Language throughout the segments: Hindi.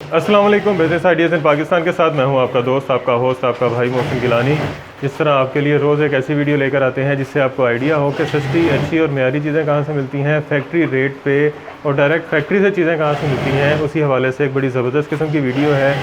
अस्सलाम वालेकुम। बिज़नेस आइडियाज़ इन पाकिस्तान के साथ मैं हूं आपका दोस्त, आपका होस्ट, आपका भाई मोहसिन गिलानी। इस तरह आपके लिए रोज़ एक ऐसी वीडियो लेकर आते हैं जिससे आपको आइडिया हो कि सस्ती, अच्छी और मयारी चीज़ें कहाँ से मिलती हैं, फैक्ट्री रेट पे और डायरेक्ट फैक्ट्री से चीज़ें कहाँ से मिलती हैं। उसी हवाले से एक बड़ी ज़बरदस्त किस्म की वीडियो है।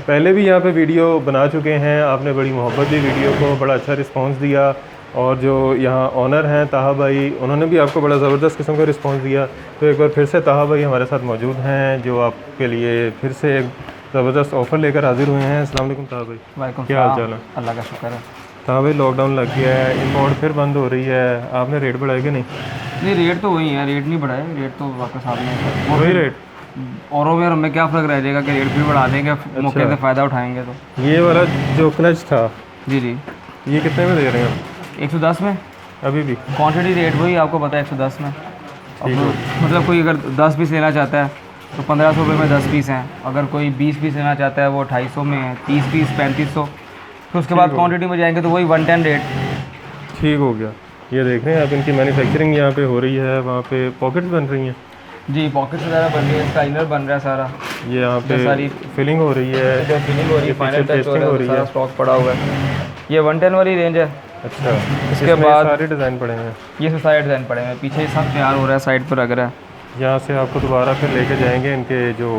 पहले भी यहाँ पर वीडियो बना चुके हैं, आपने बड़ी मोहब्बत दी वीडियो को, बड़ा अच्छा रिस्पॉन्स दिया। और जो यहाँ ऑनर हैं ताहा भाई, उन्होंने भी आपको बड़ा ज़बरदस्त किस्म का रिस्पांस दिया। तो एक बार फिर से ताहा भाई हमारे साथ मौजूद हैं, जो आपके लिए फिर से एक ज़बरदस्त ऑफ़र लेकर हाजिर हुए हैं। अस्सलाम वालेकुम ताहा भाई। वालेकुम क्या हाल चाल है? अल्लाह का शुक्र है। ताहा भाई, लॉकडाउन लग गया है, इंपोर्ट फिर बंद हो रही है, आपने रेट बढ़ाए कि नहीं? नहीं, रेट तो वही है, रेट नहीं बढ़ाए, रेट तो वापस आपने वही रेट। औरों में हमें क्या फ़र्क रह जाएगा कि रेट भी बढ़ा देंगे, मौके से फ़ायदा उठाएंगे। तो ये वाला जो क्लच था, जी जी, ये कितने में दे रहे हैं 110 में अभी भी? क्वांटिटी रेट वही आपको पता है, 110 में। मतलब कोई अगर 10 पीस लेना चाहता है तो 1500 रुपये में 10 पीस हैं। अगर कोई 20 पीस लेना चाहता है वो 250 में है, 30 पीस 3500। फिर उसके बाद क्वांटिटी में जाएंगे तो वही 110 रेट। ठीक हो गया। ये देख रहे हैं आप, इनकी मैन्युफैक्चरिंग यहाँ पे हो रही है, वहाँ पे पॉकेट्स बन रही हैं। जी, पॉकेट्स वगैरह बन रही है, इसका इनर बन रहा है सारा। ये यहाँ पे सारी फिलिंग हो रही है, फिलिंग हो रही है, फाइनल टच हो रहा है, सारा स्टॉक पड़ा हुआ है। ये 110 वाली रेंज है। अच्छा, इसके बाद सारे डिज़ाइन पड़े हैं, ये सारे डिज़ाइन पड़े हैं, पीछे सब तैयार हो रहा है, साइड पर लग रहा है। यहाँ से आपको दोबारा फिर लेके जाएंगे, इनके जो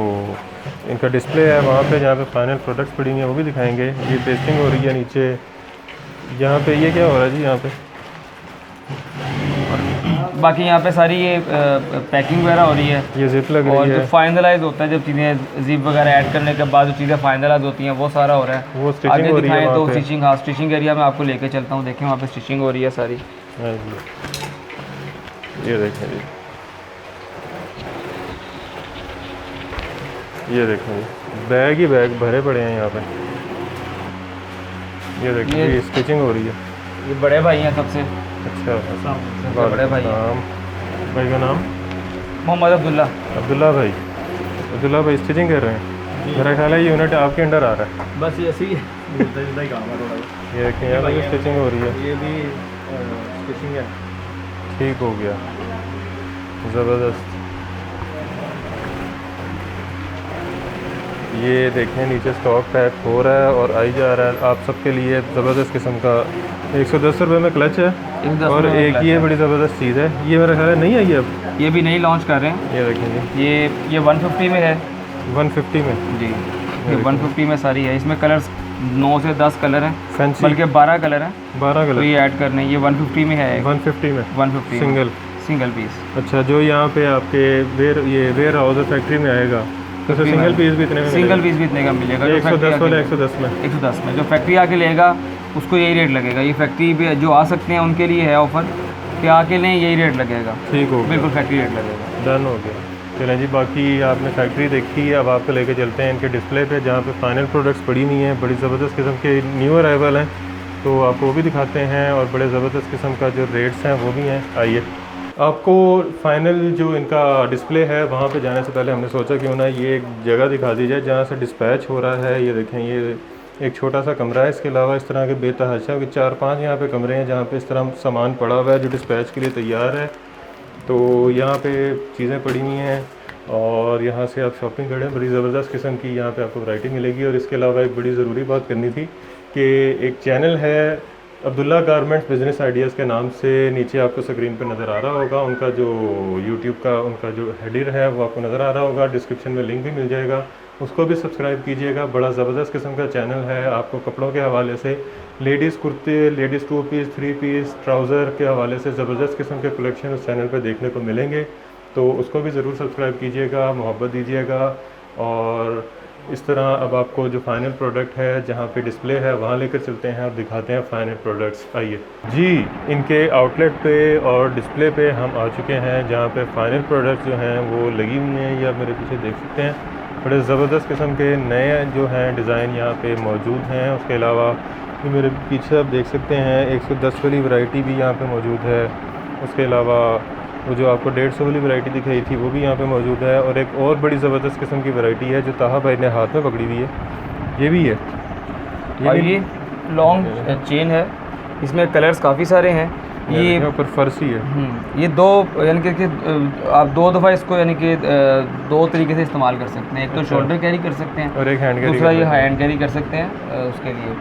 इनका डिस्प्ले है वहाँ पे, जहाँ पे फाइनल प्रोडक्ट्स पड़ी हुई हैं वो भी दिखाएंगे। ये पेस्टिंग हो रही है नीचे, यहाँ पे ये क्या हो रहा है जी यहाँ पे? बाकी यहाँ पे सारी ये पैकिंग वगैरह हो रही है, ये जिप लग और रही है, जो फाइनलाइज होता है, जब चीज़ें जिप वगैरह ऐड करने के बाद जो चीज़ें फाइनलाइज होती हैं वो सारा हो रहा है। वो स्टिचिंग आगे हो रही है दिखाएं तो वहाँ पे। स्टिचिंग, हाँ स्टिचिंग एरिया में आपको लेके चलता हूँ, देखें वहाँ पे स्टिचिंग हो रही है सारी। हाँ जी, ये देखें जी, ये देखें जी, बैग ही बैग भरे पड़े हैं यहाँ पे। ये देखें, ये स्टिचिंग हो रही है। ये बड़े भाई हैं सबसे। अच्छा, बड़े भाई भाई का नाम? मोहम्मद अब्दुल्ला। अब्दुल्ला भाई। अब्दुल्ला भाई स्टिचिंग कर रहे हैं, मेरा ख्याल है ये यूनिट आपके अंडर आ रहा है। बस ये ऐसे ही ही काम है थोड़ा। ये देखें यहाँ पे स्टिचिंग हो रही है, ये भी स्टिचिंग है। ठीक हो गया, ज़बरदस्त। ये देखें नीचे स्टॉक पैक हो रहा है और आई जा रहा है आप सबके लिए। ज़बरदस्त किस्म का 110 रुपये में क्लच है, और एक ये बड़ी ज़बरदस्त चीज़ है, ये मेरा ख्याल है नहीं आई है अब, ये भी नहीं लॉन्च कर रहे हैं। ये देखें जी, ये 150 में है। 150 में जी, ये 150 में सारी है। इसमें कलर्स 9 से 10 कलर हैं, फैंसी, बल्कि 12 कलर हैं, 12 तो कलर ये ऐड करने। ये 150 में है, 150 में 150 सिंगल पीस। अच्छा, जो यहाँ पे आपके वेयर हाउस फैक्ट्री में आएगा तो सिंगल पीस भी इतने में सिंगल पीस भी इतने का मिलेगा। 110 वाला 110 में, 110 में जो फैक्ट्री आके लेगा उसको यही रेट लगेगा। ये फैक्ट्री भी जो आ सकते हैं उनके लिए है ऑफर कि आके लें, यही रेट लगेगा। ठीक हो गया, बिल्कुल फैक्ट्री रेट लगेगा। डन हो गया। चलें जी, बाकी आपने फैक्ट्री देखी है, अब आपको लेके चलते हैं इनके डिस्प्ले पे, जहाँ पे फाइनल प्रोडक्ट्स पड़ी हुई हैं, बड़ी ज़बरदस्त किस्म के न्यू अराइवल हैं, तो आपको वो भी दिखाते हैं, और बड़े ज़बरदस्त किस्म का जो रेट्स हैं वो भी हैं। आइए, आपको फाइनल जो इनका डिस्प्ले है वहाँ पे जाने से पहले हमने सोचा क्यों ना ये एक जगह दिखा दी जाए जहाँ से डिस्पैच हो रहा है। ये देखें, ये एक छोटा सा कमरा है, इसके अलावा इस तरह के बेतहाशा के 4-5 यहाँ पे कमरे हैं जहाँ पे इस तरह सामान पड़ा हुआ है जो डिस्पैच के लिए तैयार है। तो यहाँ पे चीज़ें पड़ी हुई हैं, और यहाँ से आप शॉपिंग करें, बड़ी ज़बरदस्त किस्म की यहाँ पे आपको वैरायटी मिलेगी। और इसके अलावा एक बड़ी ज़रूरी बात करनी थी कि एक चैनल है अब्दुल्ला गारमेंट्स बिज़नेस आइडियाज़ के नाम से, नीचे आपको स्क्रीन पर नज़र आ रहा होगा, उनका जो यूट्यूब का उनका जो हेडर है वो आपको नज़र आ रहा होगा, डिस्क्रिप्शन में लिंक भी मिल जाएगा, उसको भी सब्सक्राइब कीजिएगा। बड़ा ज़बरदस्त किस्म का चैनल है, आपको कपड़ों के हवाले से, लेडीज़ कुर्ते, लेडीज़ 2 पीस 3 पीस ट्राउज़र के हवाले से ज़बरदस्त किस्म के कलेक्शन उस चैनल पर देखने को मिलेंगे, तो उसको भी ज़रूर सब्सक्राइब कीजिएगा, मोहब्बत दीजिएगा। और इस तरह अब आपको जो फाइनल प्रोडक्ट है जहाँ पे डिस्प्ले है वहाँ लेकर चलते हैं और दिखाते हैं फाइनल प्रोडक्ट्स। आइए जी, इनके आउटलेट पे और डिस्प्ले पे हम आ चुके हैं, जहाँ पे फाइनल प्रोडक्ट्स जो हैं वो लगी हुई हैं, ये आप मेरे पीछे देख सकते हैं। बड़े ज़बरदस्त किस्म के नए जो हैं डिज़ाइन यहाँ पे मौजूद हैं। उसके अलावा ये मेरे पीछे आप देख सकते हैं 110 वाली वैरायटी भी यहाँ पे मौजूद है। उसके अलावा वो जो आपको 150 वाली वैरायटी दिखाई थी वो भी यहाँ पे मौजूद है, और एक और बड़ी ज़बरदस्त किस्म की वैरायटी है जो ताहा भाई ने हाथ में पकड़ी हुई है, ये भी है। ये लॉन्ग चेन है, इसमें कलर्स काफ़ी सारे हैं। ये ऊपर फर्श ही है। ये दो यानी कि आप दो दफ़ा इसको यानी कि दो तरीके से इस्तेमाल कर सकते हैं। एक तो शोल्डर कैरी कर सकते हैं और एक हैंड कैरी, दूसरा ये हैंड कैरी कर सकते हैं उसके लिए।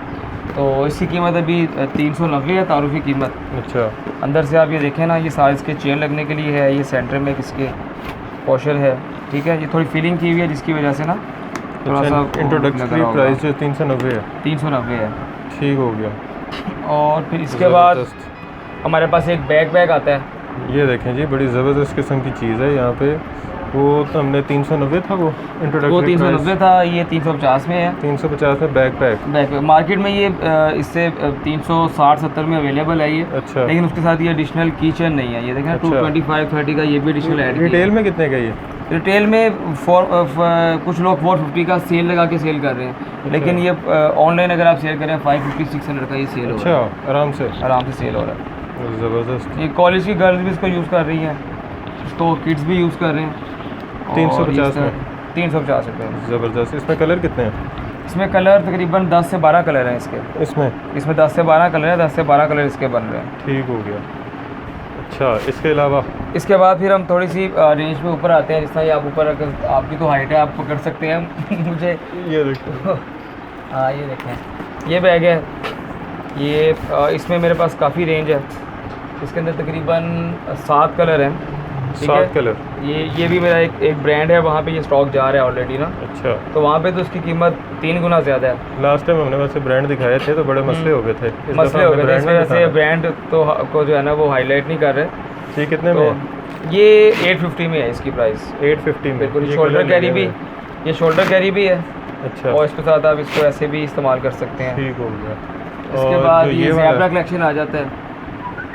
तो इसकी कीमत अभी 390 है तारुफी कीमत। अच्छा, अंदर से आप ये देखें ना, ये सारे इसके चेन लगने के लिए है, ये सेंटर में इसके पॉशर है, ठीक है। ये थोड़ी फीलिंग की हुई है जिसकी वजह से ना थोड़ा सा इंट्रोडक्टरी प्राइस जो 390 है। 390 है, ठीक हो गया। और फिर इसके बाद हमारे पास एक बैग आता है। ये देखें जी, बड़ी ज़बरदस्त किस्म की चीज़ है यहाँ पे। वो तो हमने 390 था, वो इंट्रोडक्टरी, वो 390 था, ये 350 में है। 350 में बैग मार्केट में ये इससे 360-70 में अवेलेबल है ये। अच्छा, लेकिन उसके साथ ये एडिशनल की चेन नहीं है। ये देखें 225-30 का ये भी एडिशनल ऐड रिटेल में कितने का ये? रिटेल में कुछ लोग 450 का सेल लगा के सेल कर रहे हैं, लेकिन ये ऑनलाइन अगर आप सेल करें 550-600 का ये सेल हो रहा है। अच्छा, आराम से सेल हो रहा है। ज़बरदस्त। ये कॉलेज की गर्ल्स भी इसको यूज़ कर रही हैं, इसको किड्स भी यूज़ कर रहे हैं। 350 में 350 रुपये। ज़बरदस्त। इसमें कलर कितने हैं? इसमें कलर तकरीबन 10 से 12 कलर हैं इसके। इसमें 10 से 12 कलर है, 10 से 12 कलर इसके बन रहे हैं। ठीक हो गया। अच्छा, इसके अलावा इसके बाद फिर हम थोड़ी सी रेंज में ऊपर आते हैं। जिस तरह ये आप ऊपर, अगर आपकी तो हाइट है आप पकड़ सकते हैं मुझे ये देखो। हाँ, ये देखें, ये बैग है। ये इसमें मेरे पास काफ़ी रेंज है। इसके अंदर तकरीबन 7 कलर हैं। 7 कलर। ये भी मेरा एक ब्रांड है, वहाँ पे ये स्टॉक जा रहा है ऑलरेडी ना। अच्छा, तो वहाँ पे तो उसकी कीमत 3 गुना ज़्यादा है। लास्ट टाइम हमने वैसे ब्रांड दिखाए थे तो बड़े मसले हो गए थे। मसले हो गए थे इस वजह से ब्रांड तो को जो है ना वो हाईलाइट नहीं कर रहे। ठीक, कितने में? ये 850 में है इसकी प्राइस। 850 में बिल्कुल। शोल्डर कैरी भी, ये शोल्डर कैरी भी है। अच्छा, और इसके साथ आप इसको ऐसे भी इस्तेमाल कर सकते हैं। ठीक हो गया। इसके बाद ये ज़ेब्रा कलेक्शन आ जाता है,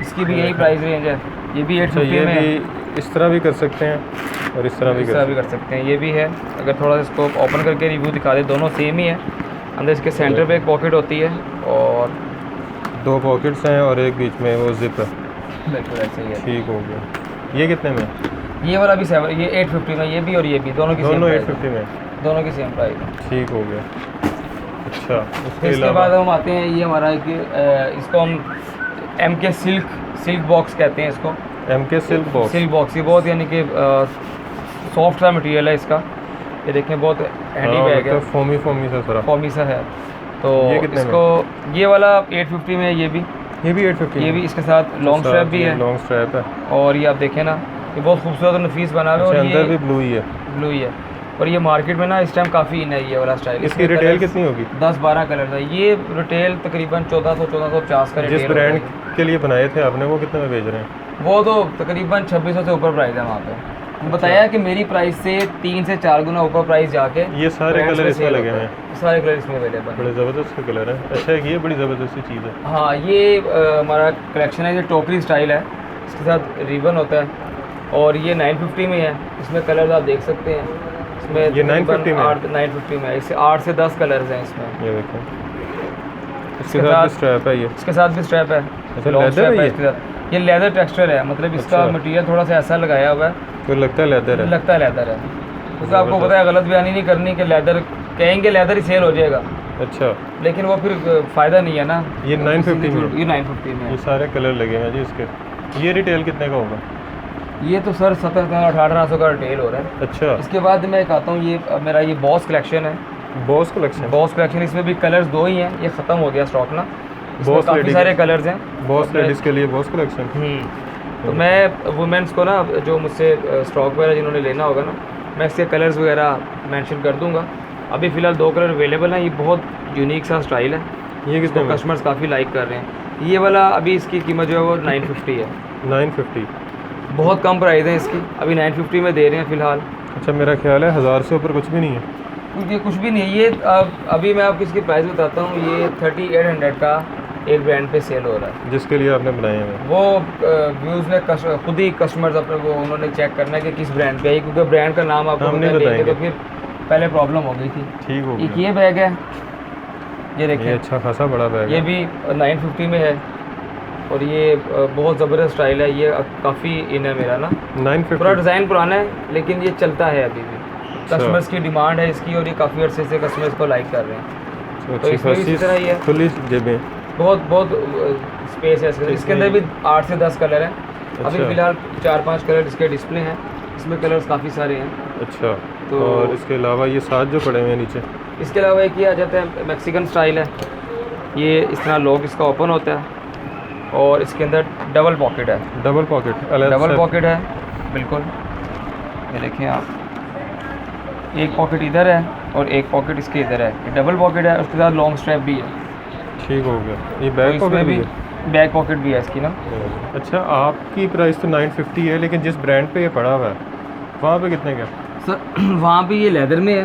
इसकी भी यही प्राइस रेंज है। ये भी 850 में है। इस तरह भी कर सकते हैं और इस तरह भी कर सकते हैं। ये भी है। अगर थोड़ा सा इसको ओपन करके रिव्यू दिखा दे, दोनों सेम ही है। अंदर इसके सेंटर पे एक पॉकेट होती है और 2 पॉकेट्स हैं और एक बीच में वो जिप है। बिल्कुल ऐसे ही है। ठीक हो गया। ये कितने में? ये वाला भी 850 में, ये भी और ये भी दोनों की दोनों 850 में, दोनों की सेम प्राइस है। ठीक हो गया। अच्छा, इसके बाद हम आते हैं, ये हमारा इसको हम MK सिल्क बॉक्स कहते हैं इसको। MK सिल्क बॉक्स ये बहुत यानी कि सॉफ्ट सा मटेरियल है इसका। ये देखें, बहुत हैंडी बैग है, फोमी सा है। तो ये कितने इसको ये वाला 850 में है। ये भी 850। ये भी इसके साथ लॉन्ग स्ट्रैप भी है। लॉन्ग स्ट्रैप है। और ये आप देखें ना, ये बहुत खूबसूरत और नफीस बना हुआ है। और अंदर भी ब्लू ही है। और ये मार्केट में ना इस टाइम काफ़ी इन है ये वाला स्टाइल। इसकी रिटेल कितनी होगी? 10-12 कलर था। ये रिटेल तकरीबन 1450 का रिटेल। जिस ब्रांड के लिए बनाए थे आपने, वो कितने में बेच रहे हैं? वो तो तकरीबन 2600 से ऊपर प्राइस है वहाँ पे। बताया कि मेरी प्राइस से 3 से 4 गुना ऊपर प्राइस जाके ये सारे कलर इसमें लगे हुए हैं। सारे कलर इसमें अवेलेबल हैं। बड़े ज़बरदस्त कलर हैं। अच्छा है कि ये बड़ी ज़बरदस्त चीज़ है। हाँ, ये हमारा कलेक्शन है। ये टोकरी स्टाइल है, इसके साथ रिबन होता है। और ये 950 में है। इसमें कलर आप देख सकते हैं। इसमें ये 950 में है। इससे 8 से 10 कलर्स हैं इसमें। ये देखें, इसके साथ भी स्ट्रैप है। इसके साथ भी स्ट्रैप है। अच्छा, लेदर है ये? ये लेदर टेक्सचर है, मतलब इसका मटेरियल थोड़ा सा ऐसा लगाया हुआ है तो लगता है लेदर है। क्योंकि आपको पता है, गलत बयानी नहीं करनी कि लेदर कहेंगे, लेदर ही सेल हो जाएगा। अच्छा, लेकिन वो फिर फ़ायदा नहीं है ना। ये 950 में, ये 950 में ये सारे कलर लगे हैं जी इसके। ये रिटेल कितने का होगा? ये तो सर 1700-1800 का रिटेल हो रहा है। अच्छा, इसके बाद मैं कहता हूँ, ये मेरा ये बॉस कलेक्शन है। बॉस कलेक्शन, इसमें भी कलर्स 2 ही हैं। ये ख़त्म हो गया स्टॉक ना। इसमें काफ़ी सारे कलर्स हैं। बॉस लेडीज़ के लिए बॉस कलेक्शन। तो मैं वुमेंस को ना, जो मुझसे स्टॉक वगैरह जिन्होंने लेना होगा ना, मैं इसके कलर्स वगैरह मेंशन कर दूंगा। अभी फ़िलहाल 2 कलर अवेलेबल हैं। ये बहुत यूनिक सा स्टाइल है। ये किसको कस्टमर्स काफ़ी लाइक कर रहे हैं। ये वाला अभी इसकी कीमत जो है वो 950 है। 950, बहुत कम प्राइस है इसकी। अभी 950 में दे रहे हैं फ़िलहाल। अच्छा, मेरा ख्याल है 1000 से ऊपर कुछ भी नहीं है। ये कुछ भी नहीं है। ये अभी मैं आपको इसकी प्राइस बताता हूँ। ये 3800 का एक ब्रांड पे सेल हो रहा है, जिसके लिए आपने बनाए हैं। वो व्यूज़ में खुद ही कस्टमर्स अपने वो उन्होंने चेक करना है कि किस ब्रांड पे है, क्योंकि ब्रांड का नाम आपको नहीं बताएंगे तो फिर पहले प्रॉब्लम हो गई थी। ठीक हो गया। एक ये बैग है, ये देखिए, अच्छा खासा बड़ा बैग ये भी 950 में है। और ये बहुत ज़बरदस्त स्टाइल है। ये काफ़ी इन है मेरा ना। 950, पूरा डिज़ाइन पुराना है लेकिन ये चलता है अभी भी। कस्टमर्स की डिमांड है इसकी और ये काफ़ी अर्से से कस्टमर्स को लाइक कर रहे हैं। तो इसमें भी इसी तरह ही है। खुली जेबें, बहुत स्पेस है इसके अंदर भी 8 से 10 कलर हैं। अभी अच्छा। फ़िलहाल 4-5 कलर इसके डिस्प्ले हैं, इसमें कलर्स काफ़ी सारे हैं। अच्छा, तो और इसके अलावा ये 7 जो पड़े हुए हैं नीचे, इसके अलावा एक ये आ जाता है मैक्सिकन स्टाइल है, ये इस तरह लॉक इसका ओपन होता है और इसके अंदर डबल पॉकेट है। डबल पॉकेट, डबल पॉकेट है बिल्कुल, ये देखें आप, एक पॉकेट इधर है और एक पॉकेट इसके इधर है, ये डबल पॉकेट है, उसके साथ लॉन्ग स्ट्रैप भी है। ठीक हो गया। ये बैक तो पॉकेट इसमें भी है? बैक पॉकेट भी है इसकी ना। अच्छा, आपकी प्राइस तो 950 है, लेकिन जिस ब्रांड पे ये पड़ा हुआ है वहाँ पे कितने का? सर वहाँ पे ये लेदर में है,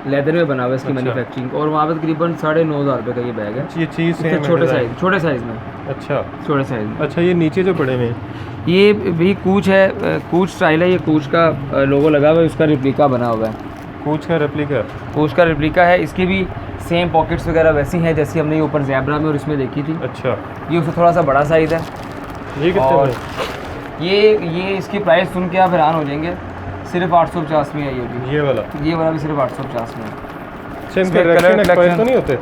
लेदर में बना हुआ है इसकी अच्छा। मैन्युफैक्चरिंग, और वहाँ पे तकरीबन 9,500 रुपये का ये बैग है। ये चीज़ इसके सेम है छोटे डिज़ाइन? साइज़, छोटे साइज़ में, अच्छा छोटे साइज़ में। अच्छा, ये नीचे जो पड़े हुए हैं ये भी कूच है, कूच स्टाइल है, ये कूच का लोगो लगा हुआ है, उसका रिप्लिका बना हुआ है। कूच का रेप्लिका? कूच का रिप्लिका है, इसकी भी सेम पॉकेट्स वगैरह वैसी हैं जैसी हमने ये ऊपर ज़ेब्रा में और इसमें देखी थी। अच्छा, ये उससे थोड़ा सा बड़ा साइज़ है। ये कितने और में? ये इसकी प्राइस सुन के आप हैरान हो जाएंगे, सिर्फ 850 में है ये भी। ये वाला? ये वाला भी सिर्फ 850 में है। अच्छा, इसके इनके कलर रेक्सिन एक्सपायर collection- तो नहीं होते?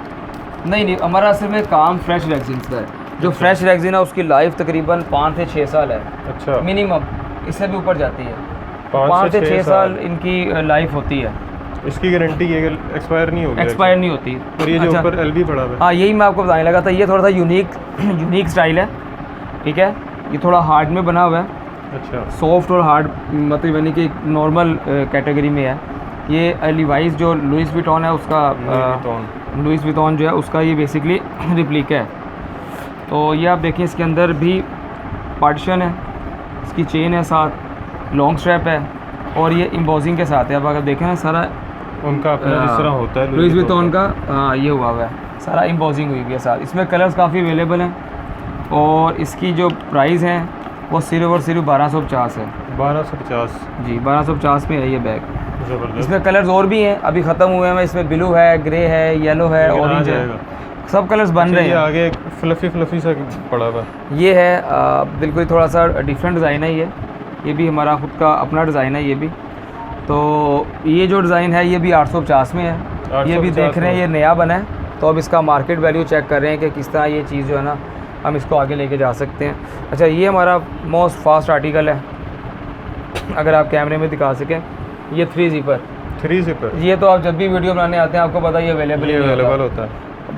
नहीं हमारा असल में काम फ्रेश रेक्सिन का है। जो फ्रेश रेक्सिन है उसकी लाइफ तकरीबन 5 से 6 साल है अच्छा, मिनिमम, इससे भी ऊपर जाती है। 5 5 से 6 साल साल इनकी लाइफ होती है, इसकी गारंटी ये एक्सपायर नहीं होगी? एक्सपायर नहीं होती। और ये जो अच्छा, ऊपर एलबी पड़ा हुआ है? हाँ यही मैं आपको बताने लगा था, ये थोड़ा सा यूनिक स्टाइल है, ठीक है। ये थोड़ा हार्ड में बना हुआ है, अच्छा सॉफ्ट और हार्ड, मतलब यानी कि नॉर्मल कैटेगरी में है। ये लिवाइस जो लुइस विटॉन है उसका, लुइस विटॉन जो है उसका ये बेसिकली रिप्लिका है। तो ये आप देखें, इसके अंदर भी पार्टीशन है, इसकी चेन है, साथ लॉन्ग स्ट्रैप है, और ये एम्बोजिंग के साथ है। अब अगर देखें ना, सारा उनका अपना जिस तरह होता है लुइस विटॉन का ये हुआ है, सारा एम्बोजिंग हुई हुई है साथ। इसमें कलर्स काफ़ी अवेलेबल हैं, और इसकी जो प्राइस है वो सिर्फ और सिर्फ 1250 है। 1250? जी 1250 में है ये बैग। ज़बरदस्त। इसमें कलर्स और भी हैं, अभी ख़त्म हुए हैं। इसमें ब्लू है, ग्रे है, येलो है, लेकिन आ ऑरेंज है, जाएगा। सब कलर्स बन अच्छा, रहे ये हैं। आगे फ्लफी सा पड़ा हुआ? ये है बिल्कुल थोड़ा सा डिफरेंट डिज़ाइन है ये भी हमारा खुद का अपना डिज़ाइन है ये भी। तो ये जो डिज़ाइन है ये भी 850 में है। ये भी 850 देख रहे हैं, में। ये नया बना है, तो अब इसका मार्केट वैल्यू चेक कर रहे हैं कि किस तरह ये चीज़ जो है ना हम इसको आगे लेके जा सकते हैं। अच्छा, ये हमारा मोस्ट फास्ट आर्टिकल है, अगर आप कैमरे में दिखा सकें, ये 3 ज़िपर। 3 ज़िपर? ये तो आप जब भी वीडियो बनाने आते हैं आपको पता है ये अवेलेबल होता है?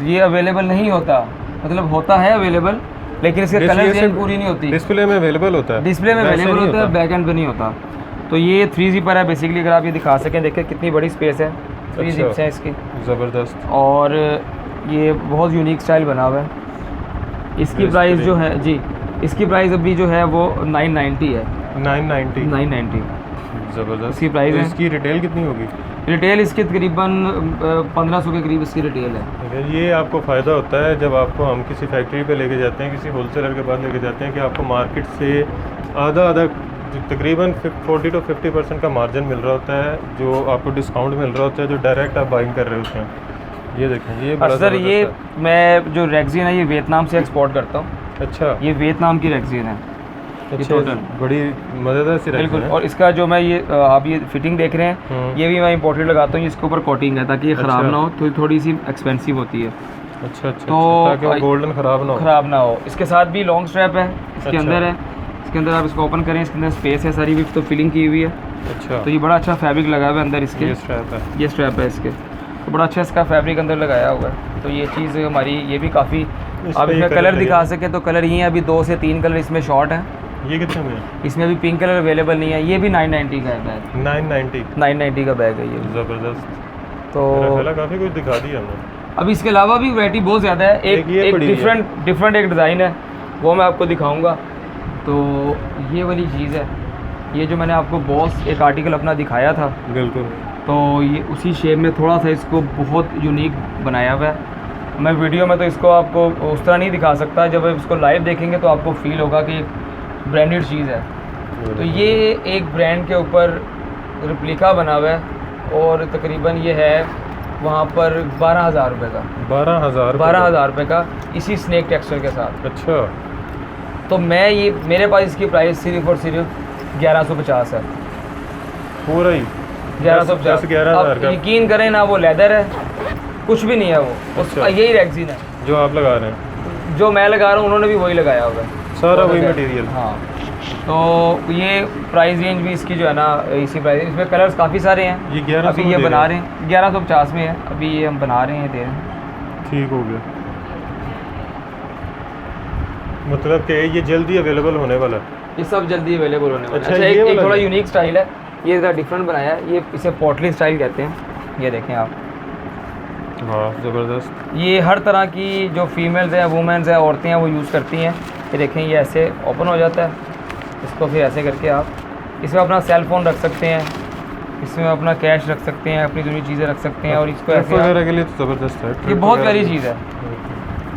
ये अवेलेबल नहीं होता, मतलब होता है अवेलेबल, लेकिन इसके कलर चेंज पूरी नहीं होती। डिस्प्ले में अवेलेबल होता है? डिस्प्ले में वैसे अवेलेबल नहीं होता है, बैक एंड पे नहीं होता। तो ये 3 ज़िपर है बेसिकली, अगर आप ये दिखा सकें, देखें कितनी बड़ी स्पेस है, 3 अच्छा। ज़िप्स हैं इसकी, ज़बरदस्त। और ये बहुत यूनिक स्टाइल बना हुआ है। इसकी प्राइस जो है जी, इसकी प्राइस अभी जो है वो 990 है। 990? 990 ज़बरदस्त। इसकी प्राइस तो है। इसकी रिटेल कितनी होगी? रिटेल इसकी तकरीबन 1500 के करीब इसकी रिटेल है। ठीक है, ये आपको फ़ायदा होता है जब आपको हम किसी फैक्ट्री पे लेके जाते हैं, किसी होलसेलर के पास लेके जाते हैं, कि आपको मार्केट से आधा तकरीबन 40 to 50% का मार्जिन मिल रहा होता है, जो आपको डिस्काउंट मिल रहा होता है, जो डायरेक्ट आप बाइंग कर रहे होते हैं। ये देखें, ये बड़ा सर ये ज़बरदस्त मैं जो रेक्सिन है ये वियतनाम से एक्सपोर्ट करता हूँ। है। अच्छा ये वियतनाम की रेक्सिन है अच्छा, टोटल। बड़ी मज़ेदार सी बिल्कुल। है। और इसका जो मैं ये आप ये फिटिंग देख रहे हैं, ये भी मैं इंपोर्टेड लगाता हूँ, इसके ऊपर कोटिंग है ताकि ये ख़राब अच्छा। ना हो, थोड़ी सी एक्सपेंसिव होती है, अच्छा अच्छा, तो ताकि वो गोल्डन ख़राब ना हो। ख़राब ना हो। इसके साथ भी लॉन्ग स्ट्रैप है, इसके अच्छा। अंदर है, इसके अंदर आप इसको ओपन करें, इसके अंदर स्पेस है सारी, भी तो फिलिंग की हुई है। अच्छा, तो ये बड़ा अच्छा फैब्रिक लगा हुआ है अंदर इसके, ये स्ट्रैप है? ये स्ट्रैप है इसके, तो बड़ा अच्छा इसका फैब्रिक अंदर लगाया हुआ है। तो ये चीज़ हमारी ये भी काफ़ी, इस आप पे ये इसमें कलर कलर लगे। दिखा सकें तो कलर ये हैं, अभी 2 से 3 कलर इसमें शॉर्ट हैं। ये कितने में है? इसमें भी पिंक कलर अवेलेबल नहीं है। ये भी 990 का है बैग, 990? 990 का बैग है ये। ज़बरदस्त। तो काफ़ी कुछ दिखा दिया हमने। अब इसके अलावा भी वैरायटी बहुत ज़्यादा है। एक ये एक पड़ी है। डिफरेंट एक डिज़ाइन है, वो मैं आपको दिखाऊंगा। तो ये वाली चीज़ है, ये जो मैंने आपको बॉस एक आर्टिकल अपना दिखाया था, बिल्कुल। तो ये उसी शेप में थोड़ा सा इसको बहुत यूनिक बनाया हुआ है। मैं वीडियो में तो इसको आपको उस तरह नहीं दिखा सकता, जब आप इसको लाइव देखेंगे तो आपको फील होगा कि ब्रांडेड चीज़ है। तो ये एक ब्रांड के ऊपर रिप्लिका बना हुआ है, और तकरीबन ये है वहाँ पर 12,000 रुपये का। 12,000 रुपये का, इसी स्नेक टेक्सचर के साथ। अच्छा, तो मैं ये, मेरे पास इसकी प्राइस सिर्फ और सिर्फ 1150 है। पूरा ही 1150। 11,000 का? यकीन करें ना, वो लेदर है, कुछ भी नहीं है वो, अच्छा। यही रेक्सिन है जो आप लगा रहे हैं? जो मैं लगा रहा हूँ उन्होंने भी वही लगाया होगा, सारा वही मटेरियल। हाँ। तो ये प्राइस रेंज भी इसकी जो है ना इसी प्राइस, इसमें कलर्स काफ़ी सारे हैं। ये 1100 अभी ये बना रहे हैं 1150 में है, अभी ये हम बना रहे हैं, दे रहे हैं। ठीक हो गया, मतलब कि ये जल्दी अवेलेबल होने वाला है। ये सब जल्दी अवेलेबल होने वाला है। अच्छा, अच्छा, ये एक वाला थोड़ा है। यूनिक स्टाइल है, ये ज़रा डिफरेंट बनाया है, ये इसे पोटली स्टाइल कहते हैं। ये देखें आप, हाँ ज़बरदस्त। ये हर तरह की जो फीमेल्स हैं, वुमेन्स हैं, औरतें हैं, वो यूज़ करती हैं। ये देखें, ये ऐसे ओपन हो जाता है, इसको फिर ऐसे करके आप इसमें अपना सेल फ़ोन रख सकते हैं, इसमें अपना कैश रख सकते हैं, अपनी दूसरी चीज़ें रख सकते हैं। और इसको ऐसे वगैरह के लिए तो ज़बरदस्त है। ये बहुत प्यारी चीज़ है,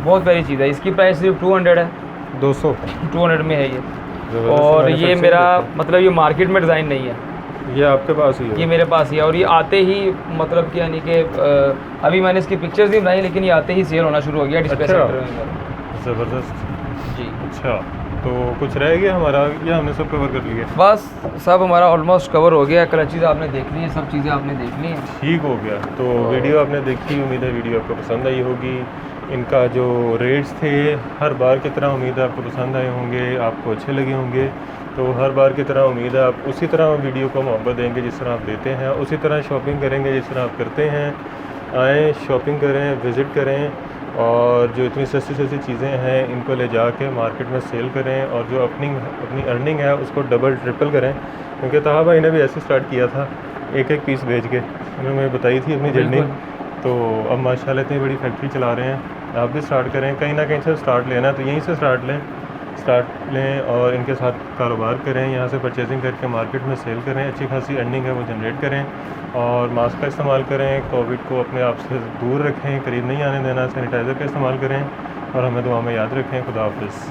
बहुत प्यारी चीज़ है। इसकी प्राइस सिर्फ 200 है, 200 में है ये। और ये मेरा मतलब ये मार्केट में डिज़ाइन नहीं है, ये आपके पास ही है? ये मेरे पास ही है। और ये आते ही मतलब कि यानी कि अभी मैंने इसकी पिक्चर्स नहीं बनाई, लेकिन ये आते ही सेल होना शुरू हो गया डिस्प्ले अच्छा। सेंटर में। ज़बरदस्त जी। अच्छा, तो कुछ रह गया हमारा या हमने सब कवर कर लिया? बस सब हमारा ऑलमोस्ट कवर हो गया। क्लचेज़ आपने देख ली है, सब चीज़ें आपने देख ली हैं। ठीक हो गया। तो वीडियो आपने देखी, उम्मीद है वीडियो आपको पसंद आई होगी। इनका जो रेट्स थे हर बार की तरह उम्मीद है आपको पसंद आए होंगे, आपको अच्छे लगे होंगे। तो हर बार की तरह उम्मीद है आप उसी तरह वीडियो को मोहब्बत देंगे जिस तरह आप देते हैं, उसी तरह शॉपिंग करेंगे जिस तरह आप करते हैं। आएँ, शॉपिंग करें, विज़िट करें, और जो इतनी सस्ती सस्ती चीज़ें हैं इनको ले जाके मार्केट में सेल करें, और जो अपनी अर्निंग है उसको डबल ट्रिपल करें। क्योंकि ताहा भाई ने भी ऐसे स्टार्ट किया था, एक एक पीस बेच के, उन्होंने बताई थी अपनी जर्नी। तो अब माशाल्लाह इतनी बड़ी फैक्ट्री चला रहे हैं, आप भी स्टार्ट करें। कहीं ना कहीं से स्टार्ट लेना है तो यहीं से स्टार्ट लें और इनके साथ कारोबार करें, यहाँ से परचेजिंग करके मार्केट में सेल करें, अच्छी खासी अर्निंग है वो जनरेट करें। और मास्क का इस्तेमाल करें, कोविड को अपने आप से दूर रखें, करीब नहीं आने देना, सैनिटाइज़र का इस्तेमाल करें, और हमें दुआ में याद रखें। खुदा हाफिज़।